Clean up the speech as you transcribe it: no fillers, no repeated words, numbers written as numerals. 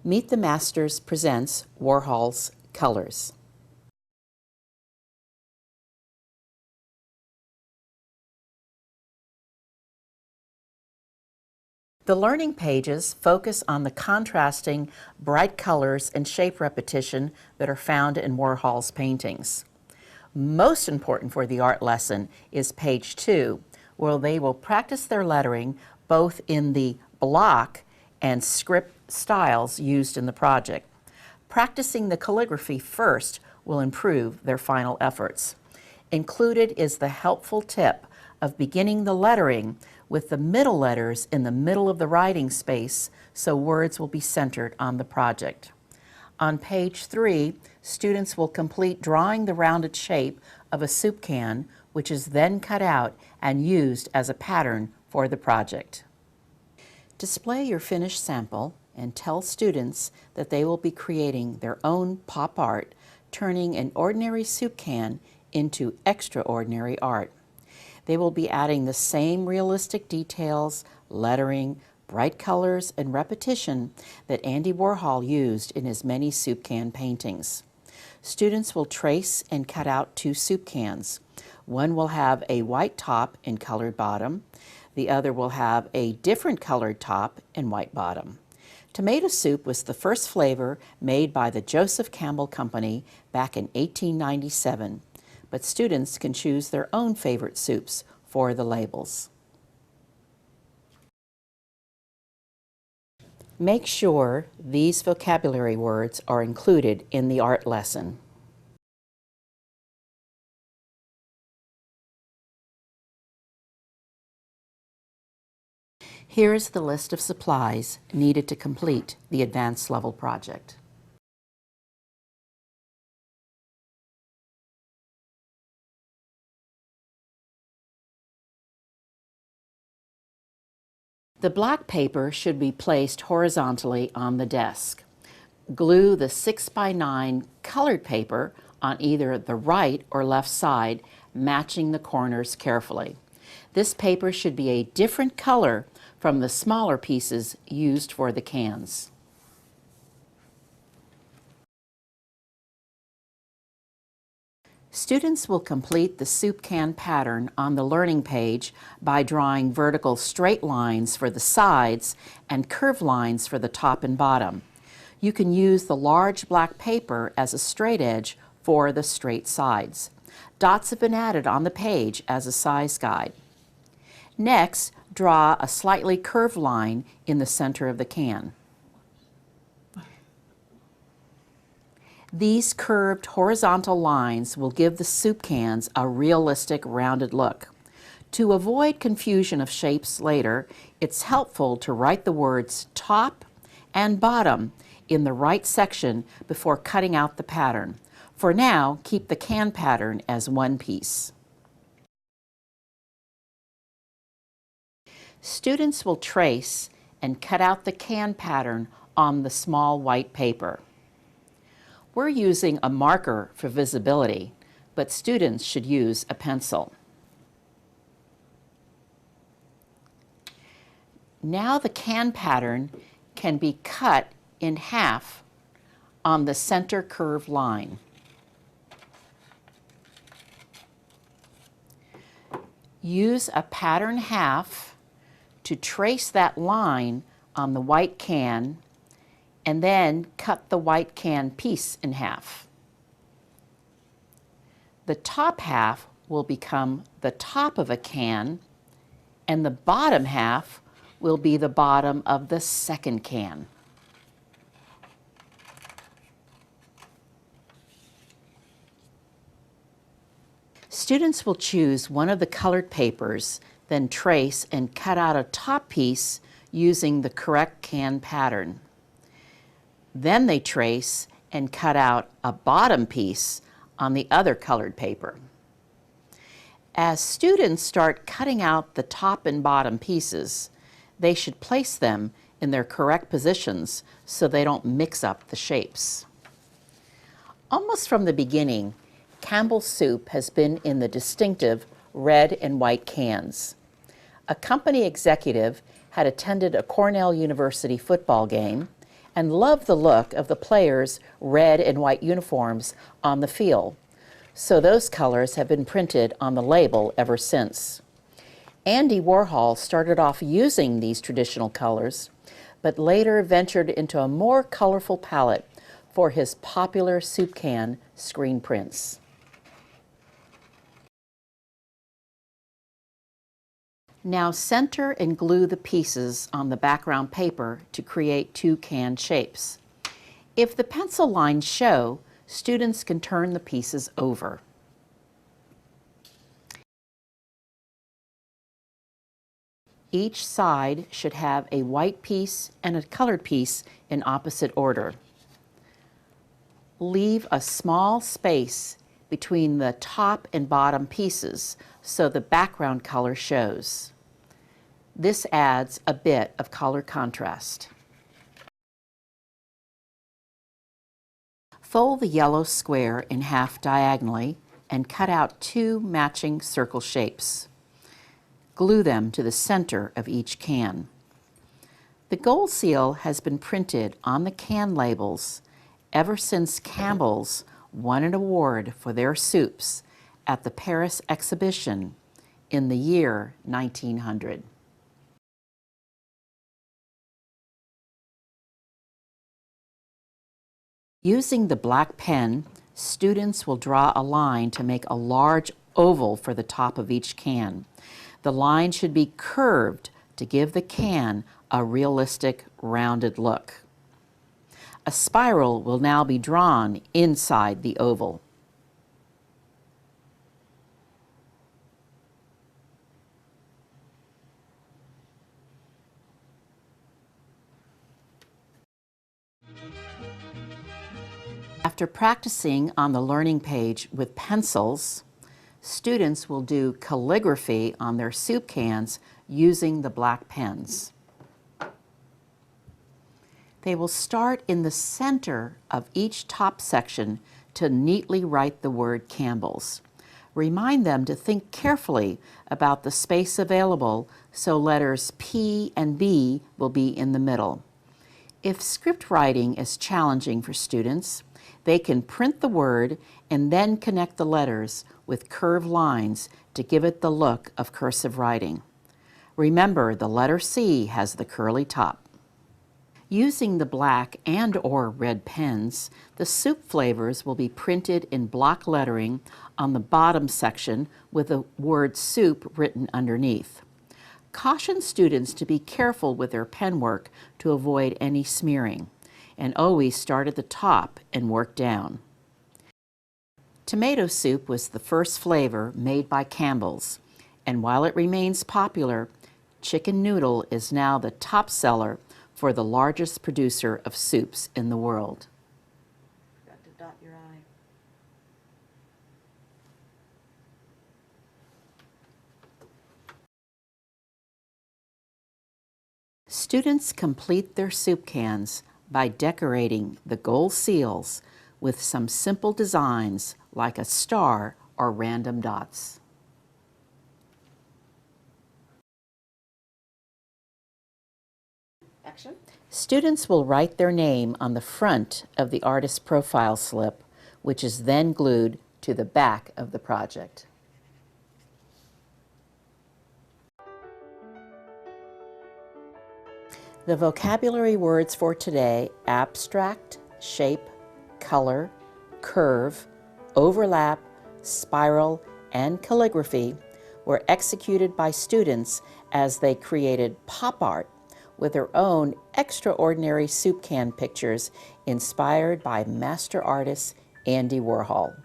Meet the Masters presents Warhol's Colors. The learning pages focus on the contrasting bright colors and shape repetition that are found in Warhol's paintings. Most important for the art lesson is page 2, where they will practice their lettering both in the block and script styles used in the project. Practicing the calligraphy first will improve their final efforts. Included is the helpful tip of beginning the lettering with the middle letters in the middle of the writing space so words will be centered on the project. On page 3, students will complete drawing the rounded shape of a soup can, which is then cut out and used as a pattern for the project. Display your finished sample and tell students that they will be creating their own pop art, turning an ordinary soup can into extraordinary art. They will be adding the same realistic details, lettering, bright colors, and repetition that Andy Warhol used in his many soup can paintings. Students will trace and cut out 2 soup cans. One will have a white top and colored bottom. The other will have a different colored top and white bottom. Tomato soup was the first flavor made by the Joseph Campbell Company back in 1897, but students can choose their own favorite soups for the labels. Make sure these vocabulary words are included in the art lesson. Here is the list of supplies needed to complete the advanced level project. The black paper should be placed horizontally on the desk. Glue the 6x9 colored paper on either the right or left side, matching the corners carefully. This paper should be a different color from the smaller pieces used for the cans. Students will complete the soup can pattern on the learning page by drawing vertical straight lines for the sides and curved lines for the top and bottom. You can use the large black paper as a straight edge for the straight sides. Dots have been added on the page as a size guide. Next, draw a slightly curved line in the center of the can. These curved horizontal lines will give the soup cans a realistic rounded look. To avoid confusion of shapes later, it's helpful to write the words top and bottom in the right section before cutting out the pattern. For now, keep the can pattern as one piece. Students will trace and cut out the can pattern on the small white paper. We're using a marker for visibility, but students should use a pencil. Now the can pattern can be cut in half on the center curved line. Use a pattern half to trace that line on the white can and then cut the white can piece in half. The top half will become the top of a can and the bottom half will be the bottom of the second can. Students will choose one of the colored papers, then trace and cut out a top piece using the correct can pattern. Then they trace and cut out a bottom piece on the other colored paper. As students start cutting out the top and bottom pieces, they should place them in their correct positions so they don't mix up the shapes. Almost from the beginning, Campbell's soup has been in the distinctive red and white cans. A company executive had attended a Cornell University football game and loved the look of the players' red and white uniforms on the field. So those colors have been printed on the label ever since. Andy Warhol started off using these traditional colors, but later ventured into a more colorful palette for his popular soup can screen prints. Now center and glue the pieces on the background paper to create two can shapes. If the pencil lines show, students can turn the pieces over. Each side should have a white piece and a colored piece in opposite order. Leave a small space between the top and bottom pieces so the background color shows. This adds a bit of color contrast. Fold the yellow square in half diagonally and cut out two matching circle shapes. Glue them to the center of each can. The gold seal has been printed on the can labels ever since Campbell's won an award for their soups at the Paris exhibition in the year 1900. Using the black pen, students will draw a line to make a large oval for the top of each can. The line should be curved to give the can a realistic, rounded look. A spiral will now be drawn inside the oval. After practicing on the learning page with pencils, students will do calligraphy on their soup cans using the black pens. They will start in the center of each top section to neatly write the word Campbell's. Remind them to think carefully about the space available so letters P and B will be in the middle. If script writing is challenging for students, they can print the word and then connect the letters with curved lines to give it the look of cursive writing. Remember, the letter C has the curly top. Using the black and/or red pens, the soup flavors will be printed in block lettering on the bottom section with the word soup written underneath. Caution students to be careful with their pen work to avoid any smearing, and always start at the top and work down. Tomato soup was the first flavor made by Campbell's, and while it remains popular, chicken noodle is now the top seller for the largest producer of soups in the world. Forgot to dot your I. Students complete their soup cans by decorating the gold seals with some simple designs like a star or random dots. Action. Students will write their name on the front of the artist's profile slip, which is then glued to the back of the project. The vocabulary words for today: abstract, shape, color, curve, overlap, spiral, and calligraphy were executed by students as they created pop art with their own extraordinary soup can pictures inspired by master artist Andy Warhol.